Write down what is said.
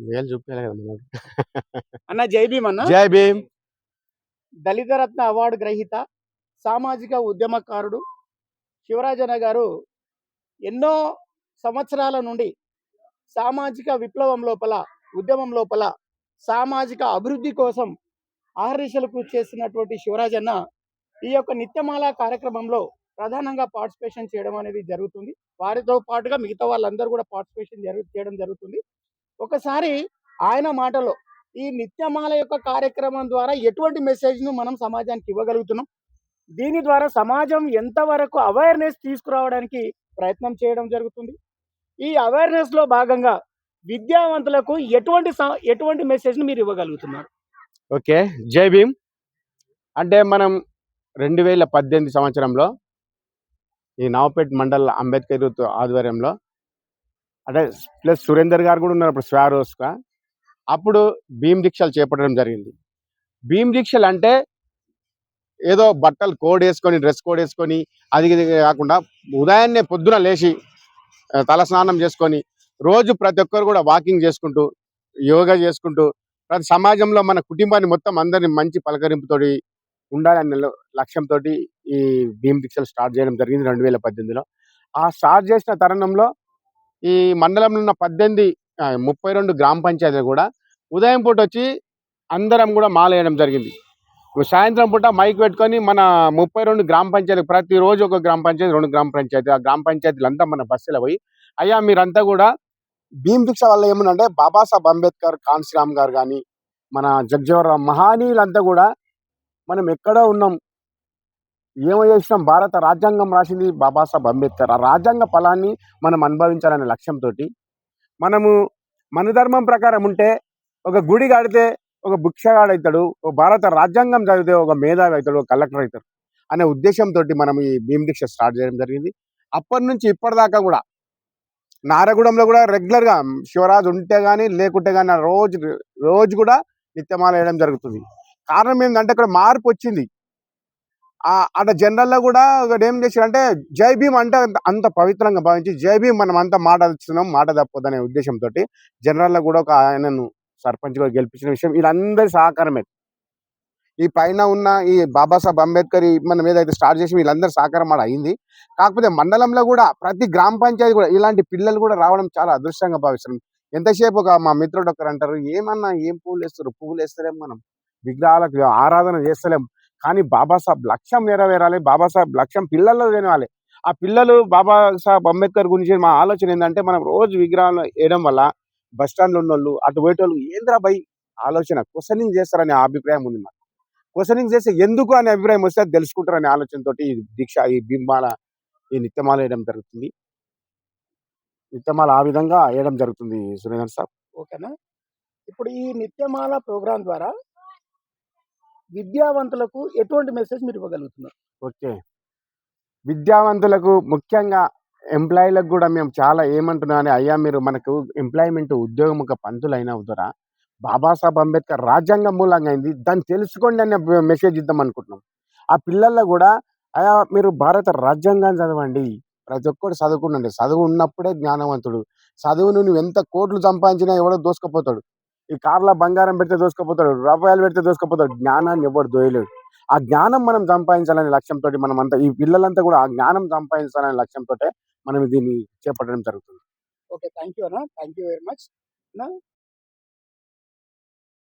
వేలు చూపించాలి కదా మనోడు. అన్న జై భీమ్ అన్న. జై భీమ్. దళిత రత్న అవార్డు గ్రహీత, సామాజిక ఉద్యమకారుడు శివరాజన్న గారు ఎన్నో సంవత్సరాల నుండి సామాజిక విప్లవం లోపల, ఉద్యమం లోపల సామాజిక అభివృద్ధి కోసం ఆహర్నిశలు కృషి చేస్తున్నటువంటి శివరాజన్న ఈ యొక్క నిత్యమాల కార్యక్రమంలో ప్రధానంగా పార్టిసిపేషన్ చేయడం అనేది జరుగుతుంది. వారితో పాటుగా మిగతా వాళ్ళందరూ కూడా పార్టిసిపేషన్ చేయడం జరుగుతుంది. ఒకసారి ఆయన మాటలో ఈ నిత్యమాల యొక్క కార్యక్రమం ద్వారా ఎటువంటి మెసేజ్ను మనం సమాజానికి ఇవ్వగలుగుతున్నాం, దీని ద్వారా సమాజం ఎంతవరకు అవేర్నెస్ తీసుకురావడానికి ప్రయత్నం చేయడం జరుగుతుంది, ఈ అవేర్నెస్లో భాగంగా విద్యావంతులకు ఎటువంటి మెసేజ్ను మీరు ఇవ్వగలుగుతున్నారు? ఓకే, జై భీమ్. అంటే మనం 2018 సంవత్సరంలో ఈ నవపేట్ మండల్ అంబేద్కర్ యూత్ ఆధ్వర్యంలో, అంటే ప్లస్ సురేందర్ గారు కూడా ఉన్నారు అప్పుడు స్వారోస్గా, అప్పుడు భీమ్ దీక్షలు చేపట్టడం జరిగింది. భీమ్ దీక్షలు అంటే ఏదో బట్టలు కోడ్ వేసుకొని, డ్రెస్ కోడ్ వేసుకొని అది ఇది కాకుండా ఉదయాన్నే పొద్దున లేచి తలస్నానం చేసుకొని రోజు ప్రతి ఒక్కరు కూడా వాకింగ్ చేసుకుంటూ, యోగా చేసుకుంటూ, ప్రతి సమాజంలో మన కుటుంబాన్ని మొత్తం అందరినీ మంచి పలకరింపుతోటి ఉండాలనే లక్ష్యంతో ఈ భీమ్ దీక్షలు స్టార్ట్ చేయడం జరిగింది 2018లో. ఆ స్టార్ట్ చేసిన తరుణంలో ఈ మండలంలో ఉన్న 32 గ్రామ పంచాయతీలు కూడా ఉదయం పూట వచ్చి అందరం కూడా మాల వేయడం జరిగింది. సాయంత్రం పూట మైక్ పెట్టుకొని మన 32 గ్రామ పంచాయతీ, ప్రతిరోజు ఒక గ్రామ పంచాయతీ, 2 గ్రామ పంచాయతీ, ఆ గ్రామ పంచాయతీలంతా మన బస్సులో పోయి, అయ్యా మీరంతా కూడా భీమ్ దీక్ష వల్ల ఏముందంటే బాబాసాహెబ్ అంబేద్కర్, కాన్సీరామ్ గారు కానీ, మన జగ్జీవన్రామ్ మహానీయులంతా కూడా మనం ఎక్కడ ఉన్నాం, ఏమో చేసినాం, భారత రాజ్యాంగం రాసింది బాబాసాహెబ్ అంబేద్కర్, ఆ రాజ్యాంగ ఫలాన్ని మనం అనుభవించాలనే లక్ష్యంతో మనము మన ధర్మం ప్రకారం ఉంటే ఒక గుడి కడితే ఒక భిక్షగాడు, ఒక భారత రాజ్యాంగం చదివితే ఒక మేధావి అవుతాడు, ఒక కలెక్టర్ అవుతాడు అనే ఉద్దేశంతో మనం ఈ భీమ్ దీక్ష స్టార్ట్ చేయడం జరిగింది. అప్పటి నుంచి ఇప్పటిదాకా కూడా నారగూడెంలో కూడా రెగ్యులర్గా శివరాజు ఉంటే కానీ లేకుంటే కానీ రోజు కూడా నిత్యమాల వేయడం జరుగుతుంది. కారణం ఏంటంటే ఇక్కడ మార్పు వచ్చింది. అక్కడ జనరల్లో కూడా ఒకటి ఏం చేశారంటే జై భీమ్ అంటే అంత పవిత్రంగా భావించి జై భీమ్ మనం అంతా మాట ఇస్తున్నాం, మాట తప్పదనే ఉద్దేశంతో జనరల్లో కూడా ఒక ఆయనను సర్పంచ్గా గెలిపించిన విషయం వీళ్ళందరి సహకారమే. ఈ పైన ఉన్న ఈ బాబాసాహెబ్ అంబేద్కర్ మనం ఏదైతే స్టార్ట్ చేసి వీళ్ళందరూ సహకారం మాట అయింది. కాకపోతే మండలంలో కూడా ప్రతి గ్రామ పంచాయతీ కూడా ఇలాంటి పిల్లలు కూడా రావడం చాలా అదృష్టంగా భావిస్తున్నాం. ఎంతసేపు మా మిత్రుడు ఒకరు అంటారు, ఏమన్నా ఏం పువ్వులు వేస్తారు, పువ్వులు వేస్తలేం, మనం విగ్రహాలకు ఆరాధన చేస్తలేం, కానీ బాబాసాహెబ్ లక్ష్యం నెరవేరాలి, బాబాసాహెబ్ లక్ష్యం పిల్లల్లో తినాలి. ఆ పిల్లలు బాబాసాహెబ్ అంబేద్కర్ గురించి మా ఆలోచన ఏంటంటే మనం రోజు విగ్రహాలు వేయడం వల్ల బస్టాండ్లో ఉన్న వాళ్ళు, అటు పోయేటోళ్ళు ఏంద్రా బై ఆలోచన క్వశ్చనింగ్ చేస్తారనే అభిప్రాయం ఉంది. మాకు క్వశ్చనింగ్ చేస్తే ఎందుకు అనే అభిప్రాయం వస్తే తెలుసుకుంటారనే ఆలోచనతో ఈ దీక్ష, ఈ భీమాల, ఈ నిత్యమాల వేయడం జరుగుతుంది. నిత్యమాల ఆ విధంగా వేయడం జరుగుతుంది సురేందర్ సార్. ఓకేనా. ఇప్పుడు ఈ నిత్యమాల ప్రోగ్రాం ద్వారా విద్యావంతులకు ఎటువంటి మెసేజ్ మీరు ఇవ్వగలుగుతున్నారు? ఓకే, విద్యావంతులకు ముఖ్యంగా ఎంప్లాయీలకు కూడా మేము చాలా ఏమంటున్నాం అని, అయ్యా మీరు మనకు ఎంప్లాయ్మెంట్ ఉద్యోగముఖ పంతులైన అవుతారా, బాబాసాహెబ్ అంబేద్కర్ రాజ్యాంగం మూలంగా అయింది, దాన్ని తెలుసుకోండి అనే మెసేజ్ ఇద్దాం అనుకుంటున్నాం. ఆ పిల్లల్లో కూడా అయ్యా మీరు భారత రాజ్యాంగాన్ని చదవండి, ప్రతి ఒక్కరు చదువుకున్నాండి, చదువు ఉన్నప్పుడే జ్ఞానవంతుడు, చదువును నువ్వు ఎంత కోట్లు సంపాదించినా ఎవడో దోసుకపోతాడు, ఈ కార్లో బంగారం పెడితే దోసుకపోతాడు, రూపాయలు పెడితే దోసుకపోతాడు, జ్ఞానాన్ని ఎవడు దోయలేడు. ఆ జ్ఞానం మనం సంపాదించాలనే లక్ష్యంతో మనం అంతా, ఈ పిల్లలంతా కూడా ఆ జ్ఞానం సంపాదించాలనే లక్ష్యంతో మనం దీన్ని చేపట్టడం జరుగుతుంది. ఓకే, థ్యాంక్ యూ అన్న, థ్యాంక్ యూ వెరీ మచ్.